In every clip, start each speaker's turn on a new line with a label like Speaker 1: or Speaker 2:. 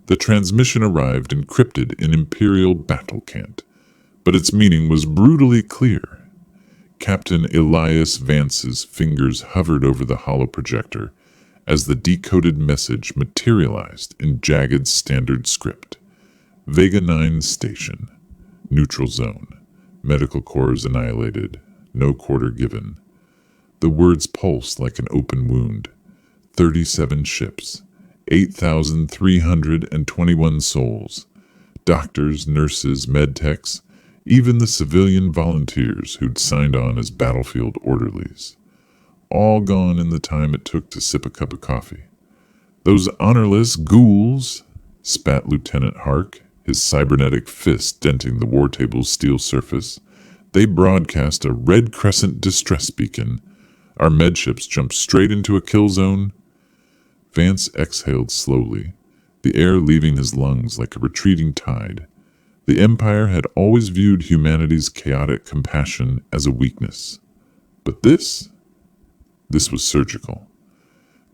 Speaker 1: The transmission arrived encrypted in Imperial battle cant, but its meaning was brutally clear. Captain Elias Vance's fingers hovered over the holoprojector as the decoded message materialized in jagged standard script. Vega 9 station. Neutral zone. Medical corps annihilated. No quarter given. The words pulsed like an open wound. 37 ships. 8,321 souls. Doctors, nurses, medtechs, even the civilian volunteers who'd signed on as battlefield orderlies. All gone in the time it took to sip a cup of coffee. Those honorless ghouls, spat Lieutenant Hark, his cybernetic fist denting the war table's steel surface. They broadcast a red crescent distress beacon. Our medships jumped straight into a kill zone. Vance exhaled slowly, the air leaving his lungs like a retreating tide. The Empire had always viewed humanity's chaotic compassion as a weakness. But this was surgical.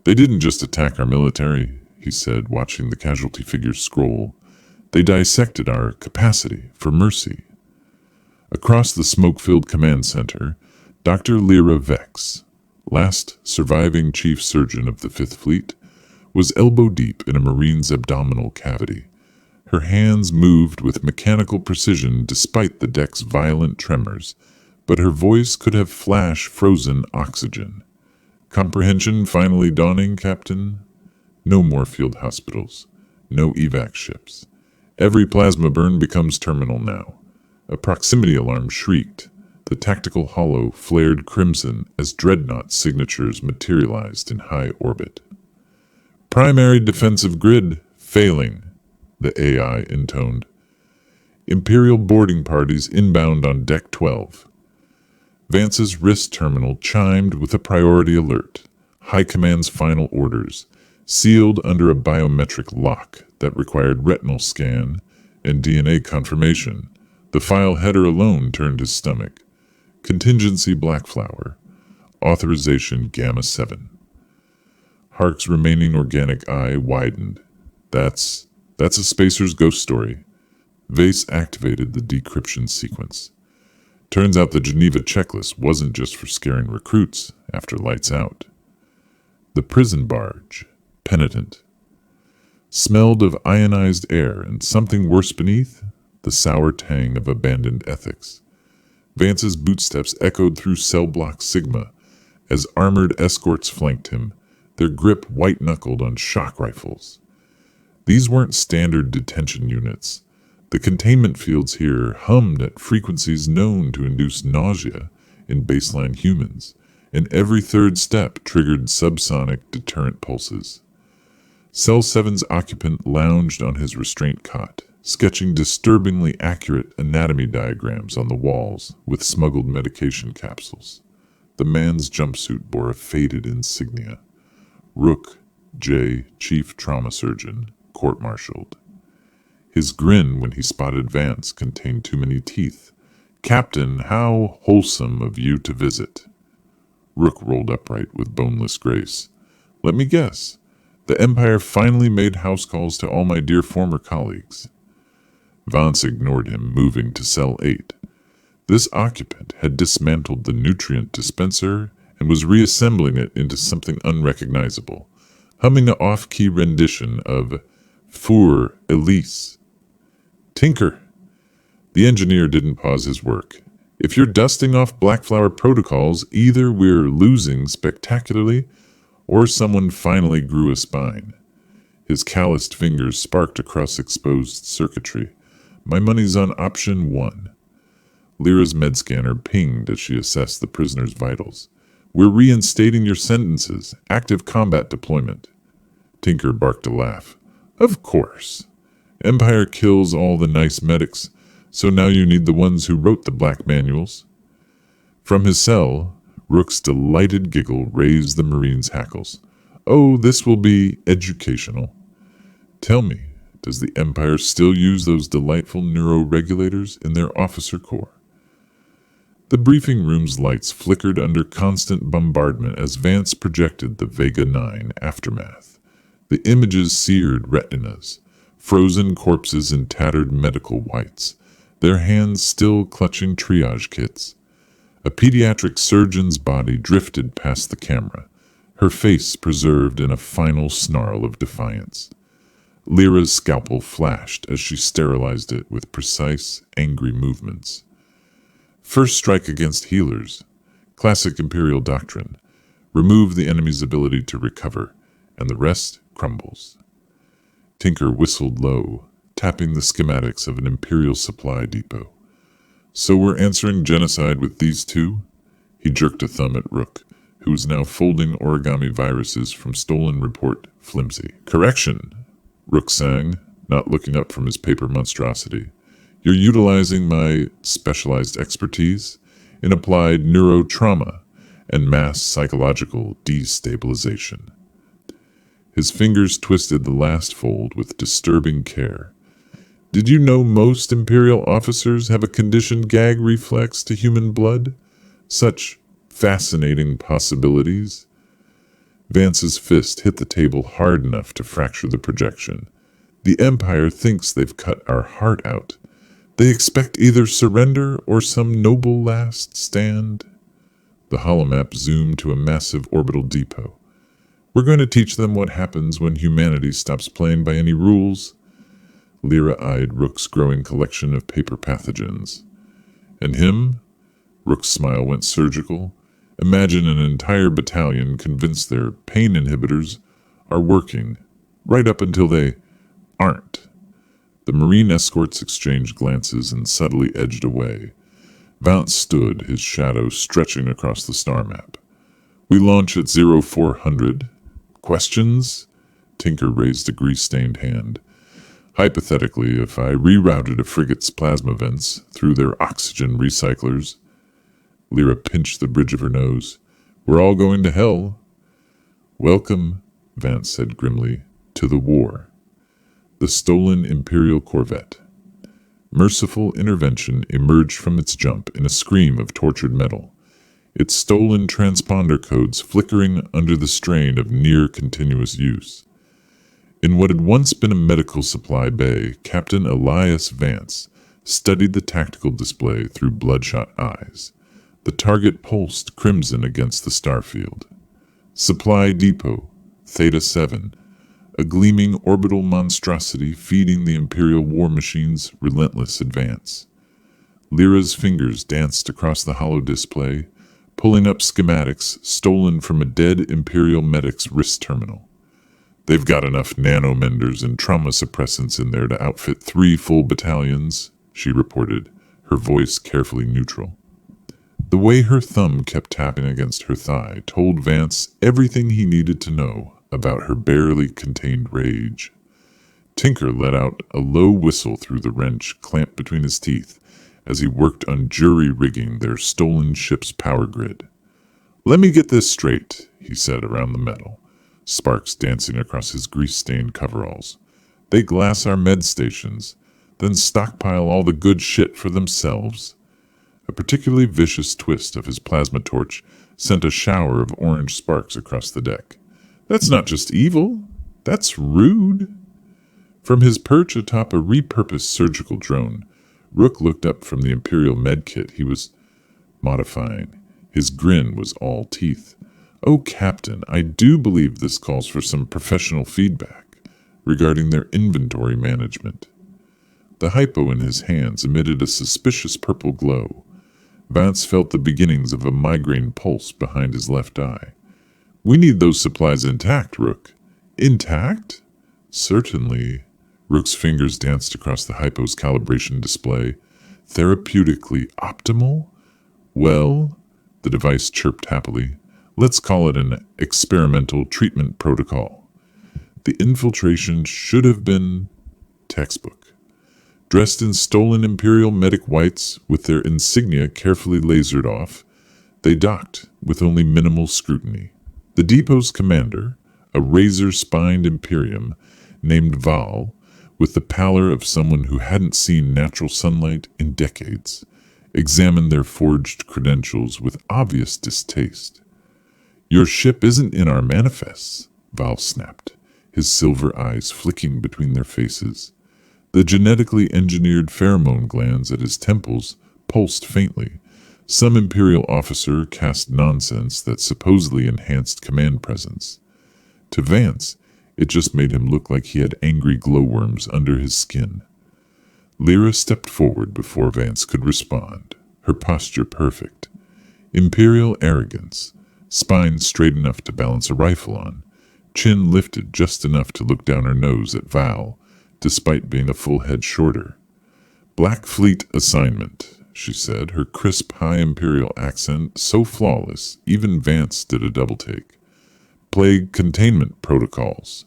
Speaker 1: They didn't just attack our military, he said, watching the casualty figures scroll. They dissected our capacity for mercy. Across the smoke-filled command center, Dr. Lyra Vex, last surviving chief surgeon of the Fifth Fleet, was elbow-deep in a Marine's abdominal cavity. Her hands moved with mechanical precision despite the deck's violent tremors, but her voice could have flash-frozen oxygen. Comprehension finally dawning, Captain? No more field hospitals. No evac ships. Every plasma burn becomes terminal now. A proximity alarm shrieked. The tactical holo flared crimson as dreadnought signatures materialized in high orbit. Primary defensive grid failing, the AI intoned. Imperial boarding parties inbound on Deck 12. Vance's wrist terminal chimed with a priority alert. High Command's final orders, sealed under a biometric lock that required retinal scan and DNA confirmation. The file header alone turned his stomach. Contingency Blackflower. Authorization Gamma 7. Hark's remaining organic eye widened. That's a spacer's ghost story. Vase activated the decryption sequence. Turns out the Geneva checklist wasn't just for scaring recruits after lights out. The prison barge, penitent, smelled of ionized air and something worse beneath, the sour tang of abandoned ethics. Vance's bootsteps echoed through cell block Sigma as armored escorts flanked him, their grip white-knuckled on shock rifles. These weren't standard detention units. The containment fields here hummed at frequencies known to induce nausea in baseline humans, and every third step triggered subsonic deterrent pulses. Cell 7's occupant lounged on his restraint cot, sketching disturbingly accurate anatomy diagrams on the walls with smuggled medication capsules. The man's jumpsuit bore a faded insignia. Rook J, Chief Trauma Surgeon, court-martialed. His grin when he spotted Vance contained too many teeth. Captain, how wholesome of you to visit. Rook rolled upright with boneless grace. Let me guess. The Empire finally made house calls to all my dear former colleagues. Vance ignored him, moving to Cell 8. This occupant had dismantled the nutrient dispenser and was reassembling it into something unrecognizable, humming an off-key rendition of Four Elise. Tinker. The engineer didn't pause his work. If you're dusting off Blackflower protocols, either we're losing spectacularly or someone finally grew a spine. His calloused fingers sparked across exposed circuitry. My money's on option 1. Lyra's med scanner pinged as she assessed the prisoner's vitals. We're reinstating your sentences. Active combat deployment. Tinker barked a laugh. Of course. Empire kills all the nice medics, so now you need the ones who wrote the black manuals. From his cell, Rook's delighted giggle raised the Marine's hackles. Oh, this will be educational. Tell me, does the Empire still use those delightful neuroregulators in their officer corps? The briefing room's lights flickered under constant bombardment as Vance projected the Vega 9 aftermath. The images seared retinas, frozen corpses in tattered medical whites, their hands still clutching triage kits. A pediatric surgeon's body drifted past the camera, her face preserved in a final snarl of defiance. Lyra's scalpel flashed as she sterilized it with precise, angry movements. First strike against healers. Classic Imperial doctrine. Remove the enemy's ability to recover, and the rest crumbles. Tinker whistled low, tapping the schematics of an Imperial supply depot. So we're answering genocide with these two? He jerked a thumb at Rook, who was now folding origami viruses from stolen report flimsy. Correction, Rook sang, not looking up from his paper monstrosity. You're utilizing my specialized expertise in applied neurotrauma and mass psychological destabilization. His fingers twisted the last fold with disturbing care. Did you know most Imperial officers have a conditioned gag reflex to human blood? Such fascinating possibilities. Vance's fist hit the table hard enough to fracture the projection. The Empire thinks they've cut our heart out. They expect either surrender or some noble last stand. The holomap zoomed to a massive orbital depot. We're going to teach them what happens when humanity stops playing by any rules. Lyra eyed Rook's growing collection of paper pathogens. And him? Rook's smile went surgical. Imagine an entire battalion convinced their pain inhibitors are working, right up until they aren't. The Marine escorts exchanged glances and subtly edged away. Vance stood, his shadow stretching across the star map. We launch at 0400. Questions? Tinker raised a grease-stained hand. Hypothetically, if I rerouted a frigate's plasma vents through their oxygen recyclers. Lyra pinched the bridge of her nose. We're all going to hell. Welcome, Vance said grimly, to the war. The stolen Imperial corvette. Merciful intervention emerged from its jump in a scream of tortured metal, its stolen transponder codes flickering under the strain of near-continuous use. In what had once been a medical supply bay, Captain Elias Vance studied the tactical display through bloodshot eyes. The target pulsed crimson against the starfield. Supply depot, Theta 7, a gleaming orbital monstrosity feeding the Imperial war machine's relentless advance. Lyra's fingers danced across the hollow display, pulling up schematics stolen from a dead Imperial medic's wrist terminal. They've got enough nanomenders and trauma suppressants in there to outfit 3 full battalions, she reported, her voice carefully neutral. The way her thumb kept tapping against her thigh told Vance everything he needed to know about her barely contained rage. Tinker let out a low whistle through the wrench clamped between his teeth as he worked on jury-rigging their stolen ship's power grid. Let me get this straight, he said around the metal, sparks dancing across his grease-stained coveralls. They glass our med stations, then stockpile all the good shit for themselves. A particularly vicious twist of his plasma torch sent a shower of orange sparks across the deck. That's not just evil, that's rude. From his perch atop a repurposed surgical drone, Rook looked up from the Imperial medkit he was modifying. His grin was all teeth. Oh, Captain, I do believe this calls for some professional feedback regarding their inventory management. The hypo in his hands emitted a suspicious purple glow. Vance felt the beginnings of a migraine pulse behind his left eye. We need those supplies intact, Rook. Intact? Certainly. Rook's fingers danced across the hypo's calibration display. Therapeutically optimal? Well, the device chirped happily. Let's call it an experimental treatment protocol. The infiltration should have been textbook. Dressed in stolen Imperial medic whites with their insignia carefully lasered off, they docked with only minimal scrutiny. The depot's commander, a razor-spined Imperium named Val, with the pallor of someone who hadn't seen natural sunlight in decades, examined their forged credentials with obvious distaste. Your ship isn't in our manifests, Val snapped, his silver eyes flicking between their faces. The genetically engineered pheromone glands at his temples pulsed faintly. Some Imperial officer cast nonsense that supposedly enhanced command presence. To Vance, it just made him look like he had angry glowworms under his skin. Lyra stepped forward before Vance could respond, her posture perfect. Imperial arrogance, spine straight enough to balance a rifle on, chin lifted just enough to look down her nose at Val, despite being a full head shorter. Black Fleet assignment, she said, her crisp high Imperial accent so flawless even Vance did a double take. Plague containment protocols.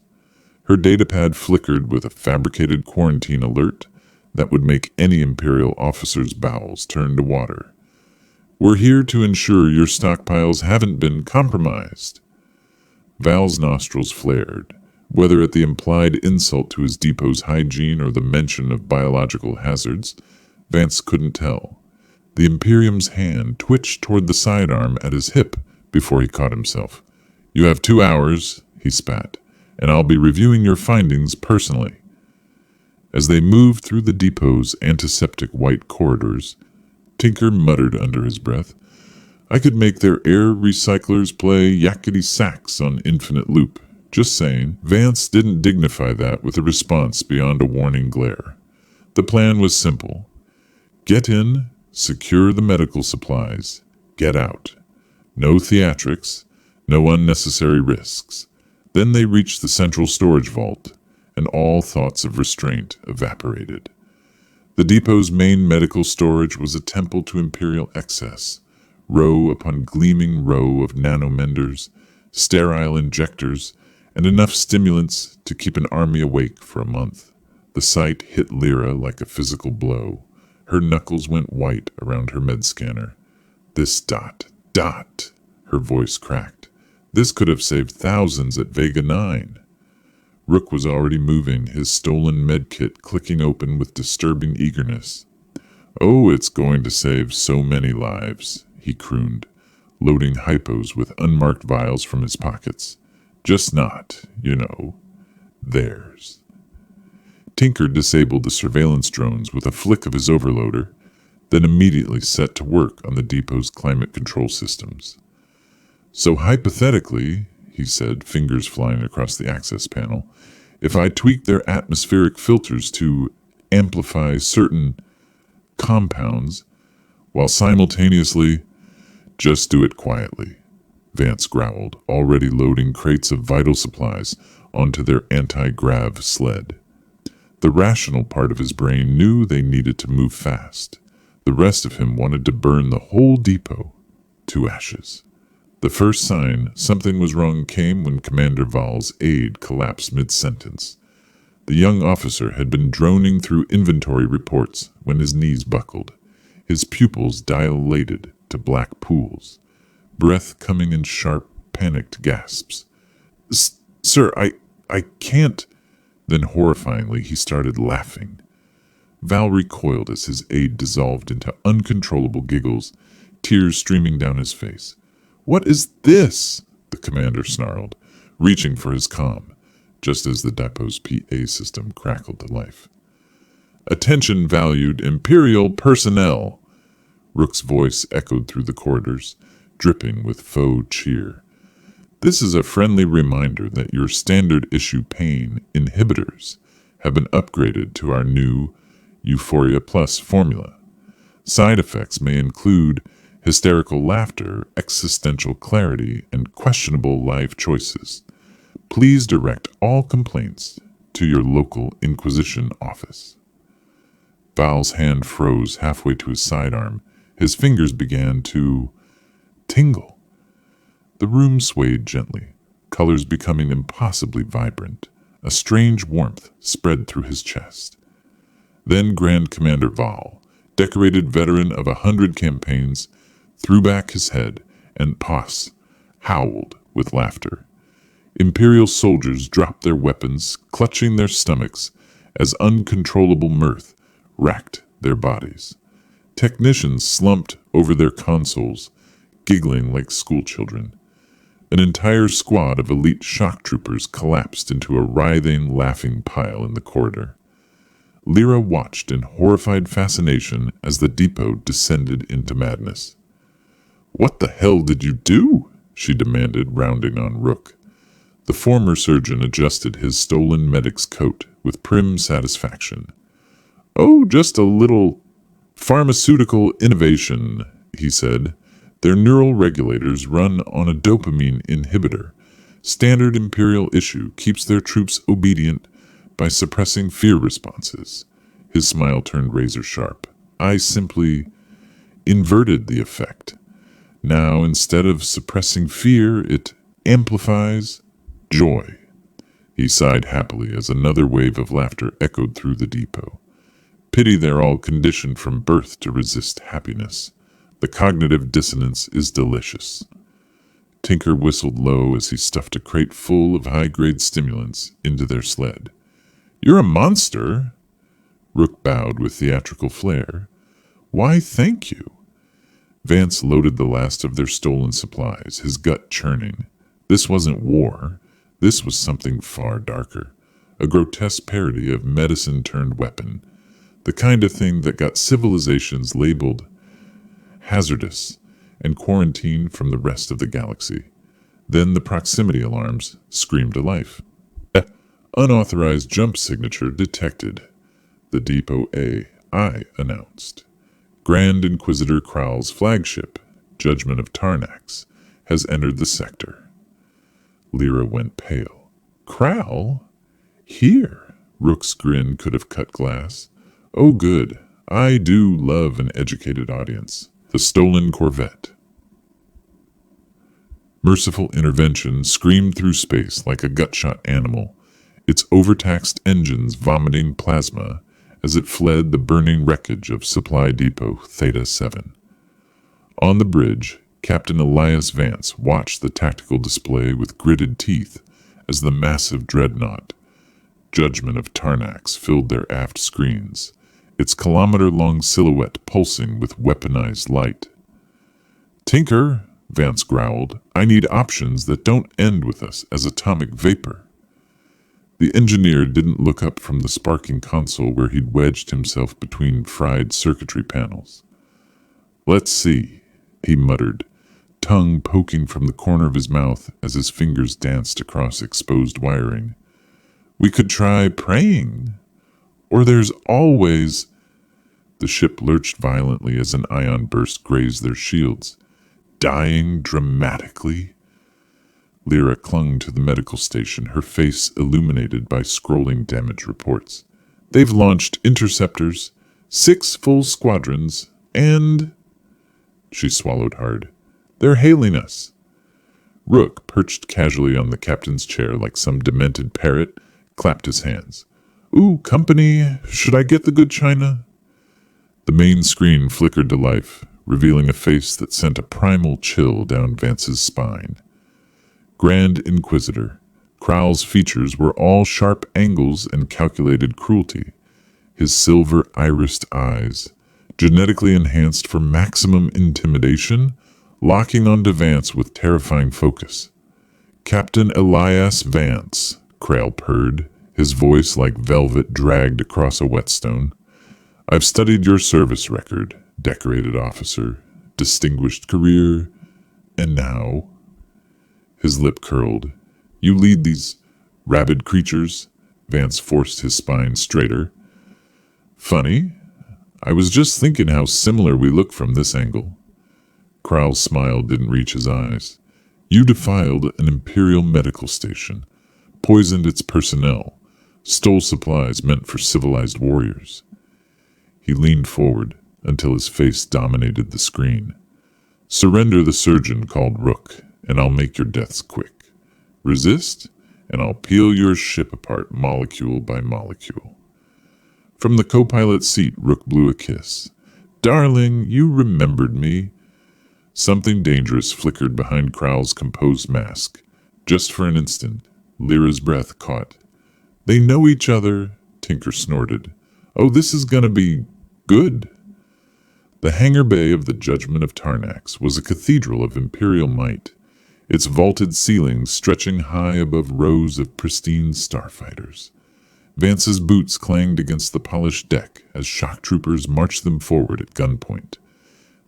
Speaker 1: Her datapad flickered with a fabricated quarantine alert that would make any Imperial officer's bowels turn to water. We're here to ensure your stockpiles haven't been compromised. Val's nostrils flared, whether at the implied insult to his depot's hygiene or the mention of biological hazards. Vance couldn't tell. The Imperium's hand twitched toward the sidearm at his hip before he caught himself. You have 2 hours, he spat, and I'll be reviewing your findings personally. As they moved through the depot's antiseptic white corridors, Tinker muttered under his breath, I could make their air recyclers play yakety sax on infinite loop. Just saying. Vance didn't dignify that with a response beyond a warning glare. The plan was simple. Get in, secure the medical supplies, get out. No theatrics, no unnecessary risks. Then they reached the central storage vault, and all thoughts of restraint evaporated. The depot's main medical storage was a temple to Imperial excess, row upon gleaming row of nanomenders, sterile injectors, and enough stimulants to keep an army awake for a month. The sight hit Lyra like a physical blow. Her knuckles went white around her med scanner. This dot, her voice cracked. This could have saved thousands at Vega 9. Rook was already moving, his stolen medkit clicking open with disturbing eagerness. Oh, it's going to save so many lives, he crooned, loading hypos with unmarked vials from his pockets. Just not, theirs. Tinker disabled the surveillance drones with a flick of his overloader, then immediately set to work on the depot's climate control systems. So hypothetically, he said, fingers flying across the access panel, if I tweak their atmospheric filters to amplify certain compounds, while simultaneously, just do it quietly, Vance growled, already loading crates of vital supplies onto their anti-grav sled. The rational part of his brain knew they needed to move fast. The rest of him wanted to burn the whole depot to ashes. The first sign something was wrong came when Commander Val's aide collapsed mid-sentence. The young officer had been droning through inventory reports when his knees buckled, his pupils dilated to black pools, breath coming in sharp, panicked gasps. Sir, I can't. Then horrifyingly he started laughing. Val recoiled as his aide dissolved into uncontrollable giggles, tears streaming down his face. What is this? The commander snarled, reaching for his comm, just as the depot's PA system crackled to life. Attention valued Imperial personnel! Rook's voice echoed through the corridors, dripping with faux cheer. This is a friendly reminder that your standard issue pain inhibitors have been upgraded to our new Euphoria Plus formula. Side effects may include hysterical laughter, existential clarity, and questionable life choices. Please direct all complaints to your local Inquisition office. Val's hand froze halfway to his sidearm. His fingers began to tingle. The room swayed gently, colors becoming impossibly vibrant. A strange warmth spread through his chest. Then Grand Commander Val, decorated veteran of 100 campaigns, threw back his head and howled with laughter. Imperial soldiers dropped their weapons, clutching their stomachs as uncontrollable mirth racked their bodies. Technicians slumped over their consoles, giggling like schoolchildren. An entire squad of elite shock troopers collapsed into a writhing, laughing pile in the corridor. Lyra watched in horrified fascination as the depot descended into madness. "What the hell did you do?" she demanded, rounding on Rook. The former surgeon adjusted his stolen medic's coat with prim satisfaction. "Oh, just a little pharmaceutical innovation," he said. "Their neural regulators run on a dopamine inhibitor. Standard Imperial issue keeps their troops obedient by suppressing fear responses." His smile turned razor sharp. "I simply inverted the effect. Now, instead of suppressing fear, it amplifies joy." He sighed happily as another wave of laughter echoed through the depot. Pity they're all conditioned from birth to resist happiness. The cognitive dissonance is delicious. Tinker whistled low as he stuffed a crate full of high-grade stimulants into their sled. "You're a monster." Rook bowed with theatrical flair. "Why, thank you." Vance loaded the last of their stolen supplies, his gut churning. This wasn't war. This was something far darker. A grotesque parody of medicine-turned-weapon. The kind of thing that got civilizations labeled hazardous and quarantined from the rest of the galaxy. Then the proximity alarms screamed to life. "Unauthorized jump signature detected," the Depot AI announced. "Grand Inquisitor Kral's flagship, Judgment of Tarnax, has entered the sector." Lyra went pale. "Kral? Here?" Rook's grin could have cut glass. "Oh, good. I do love an educated audience." The stolen Corvette. Merciful intervention screamed through space like a gut-shot animal, its overtaxed engines vomiting plasma as it fled the burning wreckage of Supply Depot Theta 7. On the bridge, Captain Elias Vance watched the tactical display with gritted teeth as the massive dreadnought, Judgment of Tarnax, filled their aft screens, its kilometer-long silhouette pulsing with weaponized light. "Tinker," Vance growled, "I need options that don't end with us as atomic vapor." The engineer didn't look up from the sparking console where he'd wedged himself between fried circuitry panels. "Let's see," he muttered, tongue poking from the corner of his mouth as his fingers danced across exposed wiring. "We could try praying. Or there's always—" The ship lurched violently as an ion burst grazed their shields. "Dying dramatically?" Lyra clung to the medical station, her face illuminated by scrolling damage reports. "They've launched interceptors, 6 full squadrons, and—" She swallowed hard. "They're hailing us." Rook, perched casually on the captain's chair like some demented parrot, clapped his hands. "Ooh, company, should I get the good china?" The main screen flickered to life, revealing a face that sent a primal chill down Vance's spine. Grand Inquisitor. Kral's features were all sharp angles and calculated cruelty. His silver-irised eyes, genetically enhanced for maximum intimidation, locking onto Vance with terrifying focus. "Captain Elias Vance," Kral purred, his voice like velvet dragged across a whetstone. "I've studied your service record, decorated officer, distinguished career, and now—" His lip curled. "You lead these rabid creatures?" Vance forced his spine straighter. "Funny. I was just thinking how similar we look from this angle." Kral's smile didn't reach his eyes. "You defiled an Imperial medical station, poisoned its personnel, stole supplies meant for civilized warriors." He leaned forward until his face dominated the screen. "Surrender the surgeon called Rook, and I'll make your deaths quick. Resist, and I'll peel your ship apart molecule by molecule." From the co-pilot seat, Rook blew a kiss. "Darling, you remembered me." Something dangerous flickered behind Kral's composed mask. Just for an instant, Lyra's breath caught. "They know each other," Tinker snorted. "Oh, this is gonna be good." The hangar bay of the Judgment of Tarnax was a cathedral of Imperial might. its vaulted ceilings stretching high above rows of pristine starfighters. Vance's boots clanged against the polished deck as shock troopers marched them forward at gunpoint.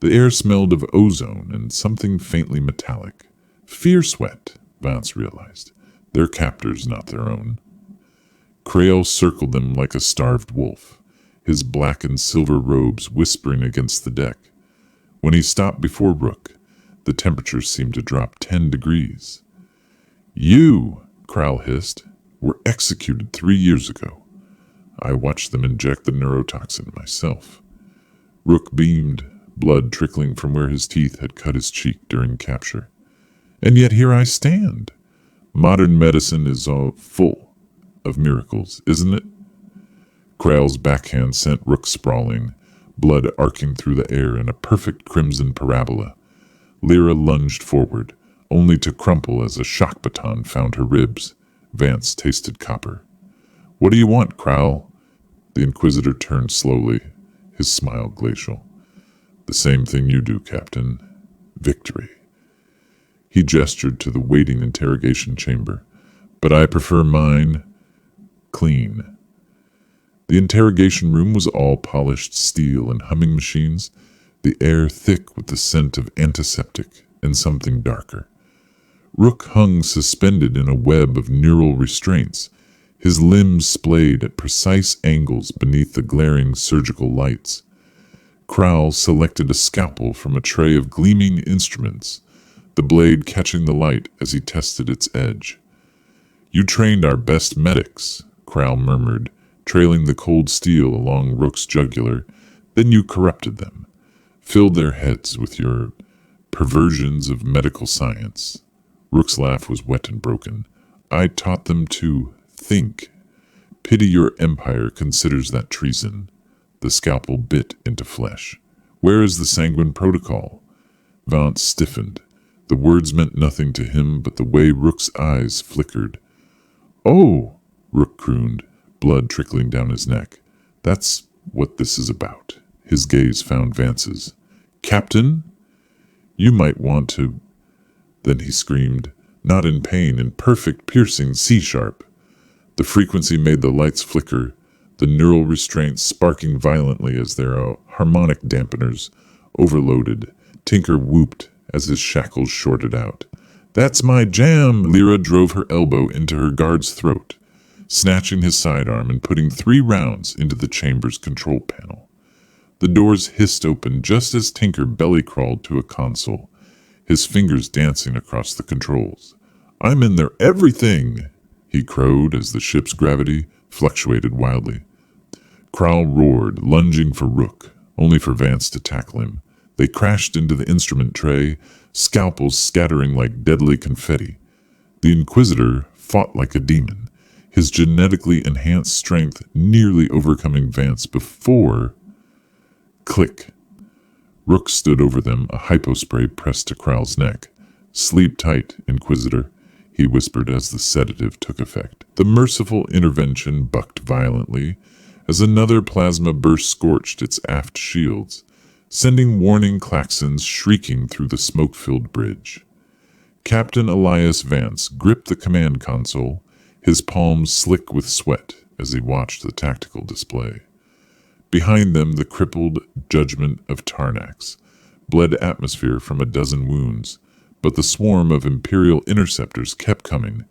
Speaker 1: The air smelled of ozone and something faintly metallic. Fear sweat, Vance realized. Their captors, not their own. Krail circled them like a starved wolf, his black and silver robes whispering against the deck. When he stopped before Rook, the temperature seemed to drop 10 degrees. "You," Krail hissed, "were executed 3 years ago. I watched them inject the neurotoxin myself." Rook beamed, blood trickling from where his teeth had cut his cheek during capture. "And yet here I stand. Modern medicine is all full of miracles, isn't it?" Krail's backhand sent Rook sprawling, blood arcing through the air in a perfect crimson parabola. Lyra lunged forward, only to crumple as a shock baton found her ribs. Vance tasted copper. "What do you want, Krail?" The Inquisitor turned slowly, his smile glacial. "The same thing you do, Captain. Victory." He gestured to the waiting interrogation chamber. "But I prefer mine clean." The interrogation room was all polished steel and humming machines, the air thick with the scent of antiseptic and something darker. Rook hung suspended in a web of neural restraints, his limbs splayed at precise angles beneath the glaring surgical lights. Krail selected a scalpel from a tray of gleaming instruments, the blade catching the light as he tested its edge. "You trained our best medics," Krail murmured, trailing the cold steel along Rook's jugular. "Then you corrupted them, filled their heads with your perversions of medical science." Rook's laugh was wet and broken. "I taught them to think. Pity your empire considers that treason." The scalpel bit into flesh. "Where is the sanguine protocol?" Vance stiffened. The words meant nothing to him but the way Rook's eyes flickered. "Oh," Rook crooned, blood trickling down his neck. "That's what this is about." His gaze found Vance's. "Captain, you might want to—" Then he screamed, not in pain, in perfect, piercing C-sharp. The frequency made the lights flicker, the neural restraints sparking violently as their harmonic dampeners overloaded. Tinker whooped as his shackles shorted out. "That's my jam!" Lyra drove her elbow into her guard's throat, snatching his sidearm and putting 3 rounds into the chamber's control panel. The doors hissed open just as Tinker belly-crawled to a console, his fingers dancing across the controls. "I'm in their everything!" he crowed as the ship's gravity fluctuated wildly. Krail roared, lunging for Rook, only for Vance to tackle him. They crashed into the instrument tray, scalpels scattering like deadly confetti. The Inquisitor fought like a demon, his genetically enhanced strength nearly overcoming Vance before... Click. Rook stood over them, a hypospray pressed to Krail's neck. "Sleep tight, Inquisitor," he whispered as the sedative took effect. The merciful intervention bucked violently as another plasma burst scorched its aft shields, sending warning klaxons shrieking through the smoke-filled bridge. Captain Elias Vance gripped the command console, his palms slick with sweat as he watched the tactical display. Behind them, the crippled judgment of Tarnax, bled atmosphere from a dozen wounds, but the swarm of Imperial interceptors kept coming,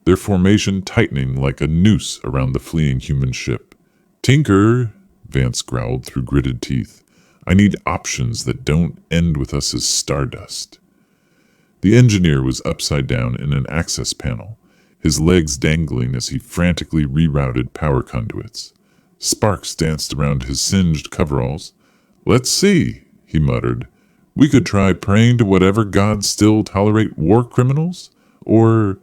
Speaker 1: their formation tightening like a noose around the fleeing human ship. "Tinker," Vance growled through gritted teeth, "I need options that don't end with us as stardust." The engineer was upside down in an access panel, his legs dangling as he frantically rerouted power conduits. Sparks danced around his singed coveralls. "Let's see," he muttered. "We could try praying to whatever gods still tolerate war criminals, or—"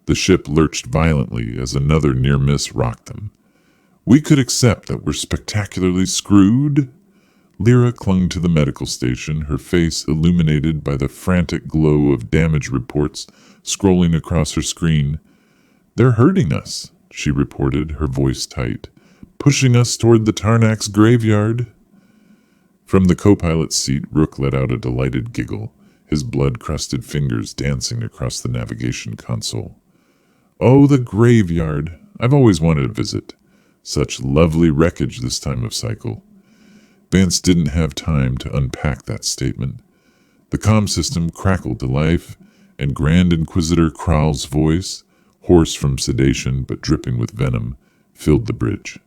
Speaker 1: The ship lurched violently as another near miss rocked them. "We could accept that we're spectacularly screwed." Lyra clung to the medical station, her face illuminated by the frantic glow of damage reports scrolling across her screen. "They're hurting us," she reported, her voice tight. "Pushing us toward the Tarnax graveyard." From the co-pilot's seat, Rook let out a delighted giggle, his blood-crusted fingers dancing across the navigation console. Oh, the graveyard! I've always wanted to visit. Such lovely wreckage this time of cycle. Vance didn't have time to unpack that statement. The comm system crackled to life, and Grand Inquisitor Kral's voice, hoarse from sedation but dripping with venom, filled the bridge.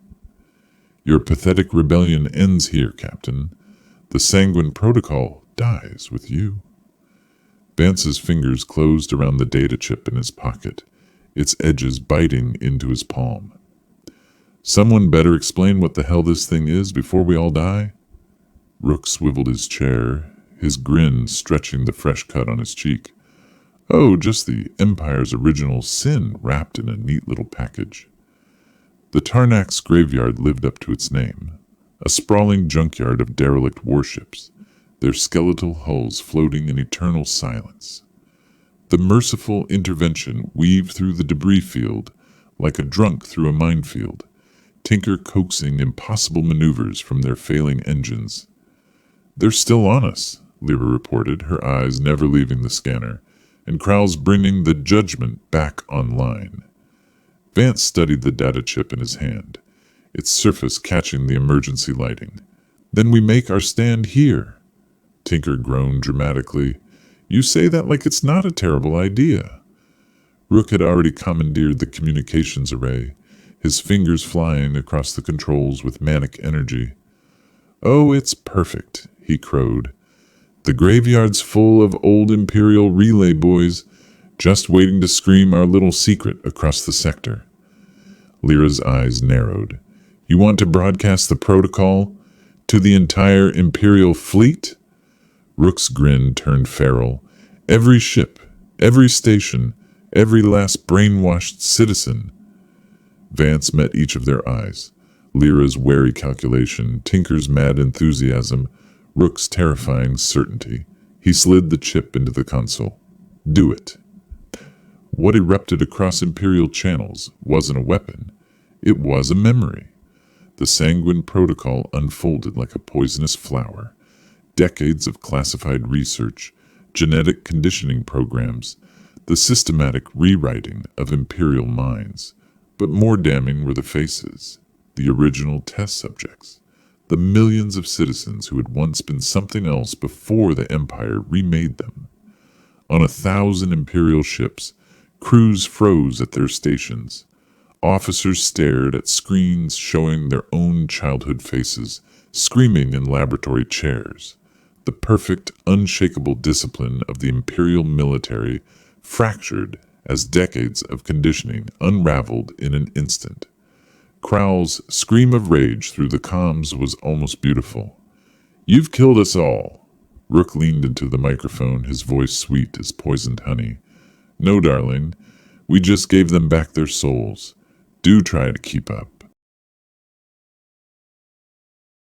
Speaker 1: Your pathetic rebellion ends here, Captain. The Sanguine Protocol dies with you. Vance's fingers closed around the data chip in his pocket, its edges biting into his palm. Someone better explain what the hell this thing is before we all die? Rook swiveled his chair, his grin stretching the fresh cut on his cheek. Oh, just the Empire's original sin wrapped in a neat little package. The Tarnax's graveyard lived up to its name, a sprawling junkyard of derelict warships, their skeletal hulls floating in eternal silence. The merciful intervention weaved through the debris field like a drunk through a minefield, Tinker coaxing impossible maneuvers from their failing engines. They're still on us, Lyra reported, her eyes never leaving the scanner, and Kral's bringing the Judgment back online. Vance studied the data chip in his hand, its surface catching the emergency lighting. Then we make our stand here. Tinker groaned dramatically. You say that like it's not a terrible idea. Rook had already commandeered the communications array, his fingers flying across the controls with manic energy. Oh, it's perfect, he crowed. The graveyard's full of old Imperial relay boys, just waiting to scream our little secret across the sector. Lyra's eyes narrowed. You want to broadcast the protocol to the entire Imperial fleet? Rook's grin turned feral. Every ship, every station, every last brainwashed citizen. Vance met each of their eyes. Lyra's wary calculation, Tinker's mad enthusiasm, Rook's terrifying certainty. He slid the chip into the console. Do it. What erupted across Imperial channels wasn't a weapon. It was a memory. The Sanguine Protocol unfolded like a poisonous flower. Decades of classified research, genetic conditioning programs, the systematic rewriting of Imperial minds. But more damning were the faces, the original test subjects, the millions of citizens who had once been something else before the Empire remade them. On 1,000 Imperial ships, crews froze at their stations. Officers stared at screens showing their own childhood faces, screaming in laboratory chairs. The perfect, unshakable discipline of the Imperial military fractured as decades of conditioning unraveled in an instant. Kral's scream of rage through the comms was almost beautiful. You've killed us all. Rook leaned into the microphone, his voice sweet as poisoned honey. No, darling, we just gave them back their souls. Do try to keep up.